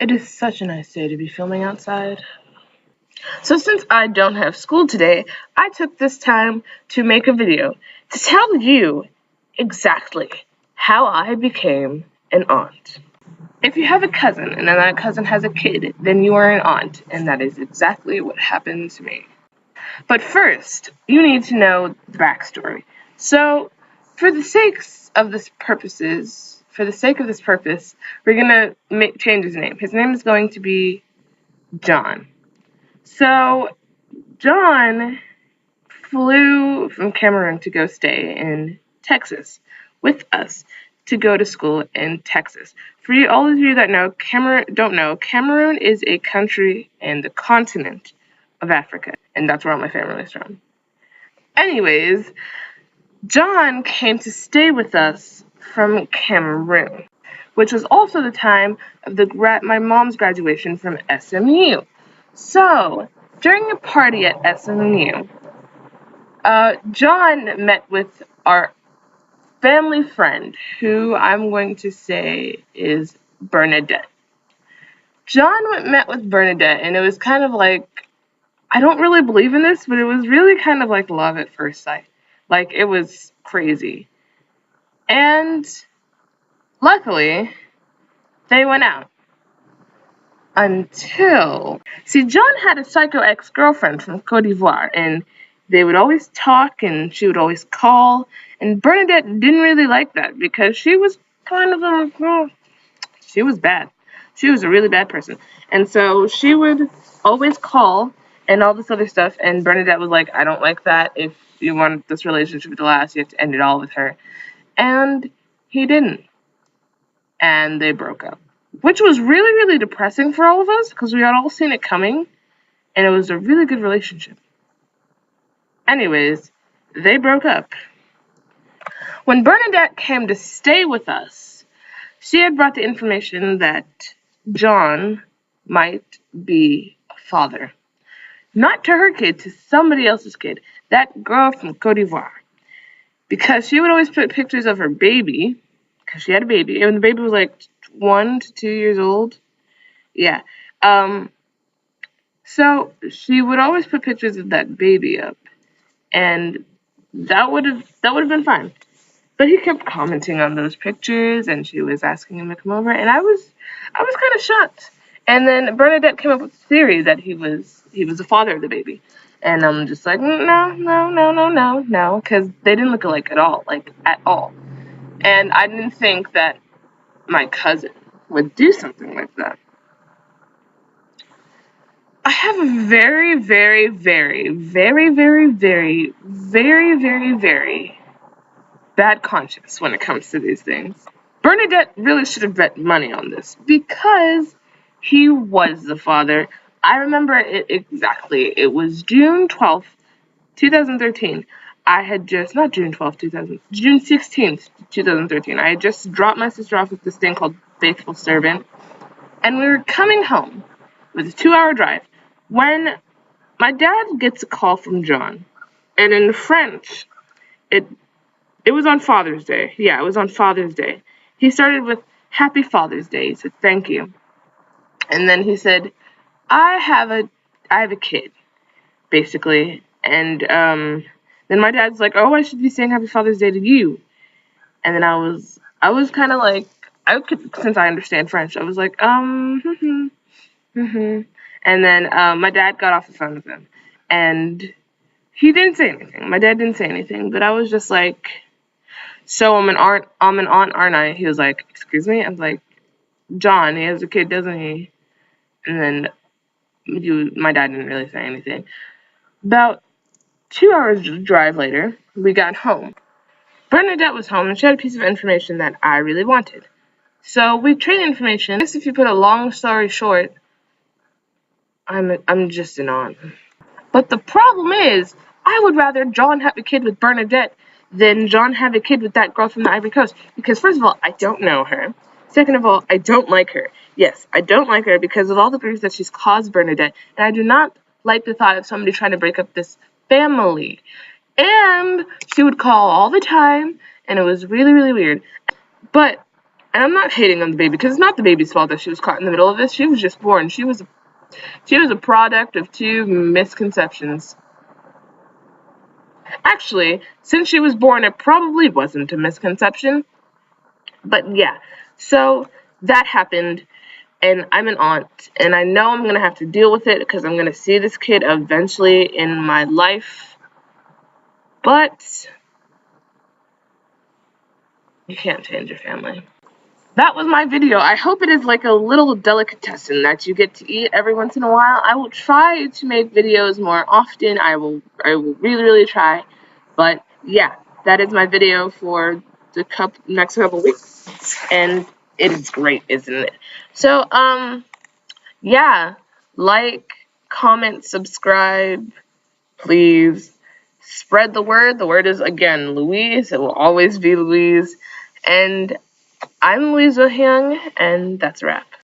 It is such a nice day to be filming outside. So since I don't have school today, I took this time to make a video to tell you exactly how I became an aunt. If you have a cousin and then that cousin has a kid, then you are an aunt, and that is exactly what happened to me. But first, you need to know the backstory. So, for the sake of this purpose, we're gonna change his name. His name is going to be John. So, John flew from Cameroon to go stay in Texas with us to go to school in Texas. For you, all of you that don't know, Cameroon is a country in the continent of Africa, and that's where all my family is from. Anyways, John came to stay with us from Cameroon, which was also the time of my mom's graduation from SMU. So, during a party at SMU, John met with our family friend, who I'm going to say is Bernadette. John met with Bernadette, and it was kind of like, I don't really believe in this, but it was really kind of like love at first sight. Like, it was crazy. And luckily, they went out. See, John had a psycho ex-girlfriend from Cote d'Ivoire, and they would always talk, and she would always call, and Bernadette didn't really like that, because she was kind of she was bad. She was a really bad person. And so she would always call and all this other stuff, and Bernadette was like, I don't like that. If you want this relationship to last, you have to end it all with her. And he didn't. And they broke up. Which was really, really depressing for all of us, because we had all seen it coming, and it was a really good relationship. Anyways, they broke up. When Bernadette came to stay with us, she had brought the information that John might be a father. Not to her kid, to somebody else's kid. That girl from Cote d'Ivoire. Because she would always put pictures of her baby, because she had a baby, and the baby was like 1 to 2 years old. Yeah. So she would always put pictures of that baby up, and that would have been fine. But he kept commenting on those pictures, and she was asking him to come over, and I was kind of shocked. And then Bernadette came up with the theory that he was the father of the baby, and I'm just like, no, because they didn't look alike at all, and I didn't think that my cousin would do something like that. I have a very, very, very, very, very, very, very, very, very bad conscience when it comes to these things. Bernadette really should have bet money on this, because he was the father. I remember it exactly. It was June 12th, 2013. June 16th, 2013. I had just dropped my sister off with this thing called Faithful Servant, and we were coming home with a 2-hour drive when my dad gets a call from John, and in French, it was on Father's Day. Yeah, it was on Father's Day. He started with Happy Father's Day. He said, thank you. And then he said, I have a kid, basically. And then my dad's like, oh, I should be saying Happy Father's Day to you. And then I was kind of like, since I understand French, I was like, And then my dad got off the phone with him, and he didn't say anything. My dad didn't say anything, but I was just like, so I'm an aunt, aren't I? He was like, excuse me? I'm like, John, he has a kid, doesn't he? And then my dad didn't really say anything. About 2 hours drive later, we got home. Bernadette was home, and she had a piece of information that I really wanted. So we traded information. I guess if you put a long story short, I'm just an aunt. But the problem is, I would rather John have a kid with Bernadette than John have a kid with that girl from the Ivory Coast. Because first of all, I don't know her. Second of all, I don't like her. Yes, I don't like her because of all the grief that she's caused Bernadette. And I do not like the thought of somebody trying to break up this family. And she would call all the time, and it was really, really weird. But And I'm not hating on the baby, because it's not the baby's fault that she was caught in the middle of this. She was just born. She was a product of two misconceptions. Actually, since she was born, it probably wasn't a misconception. But yeah, so that happened, and I'm an aunt, and I know I'm going to have to deal with it because I'm going to see this kid eventually in my life. But you can't change your family. That was my video. I hope it is like a little delicatessen that you get to eat every once in a while. I will try to make videos more often. I will really try. But yeah, that is my video for the next couple weeks. And it is great, isn't it? So, yeah, like, comment, subscribe, please. Spread the word. The word is, again, Louise. It will always be Louise. And I'm Louise Hyung, and that's a wrap.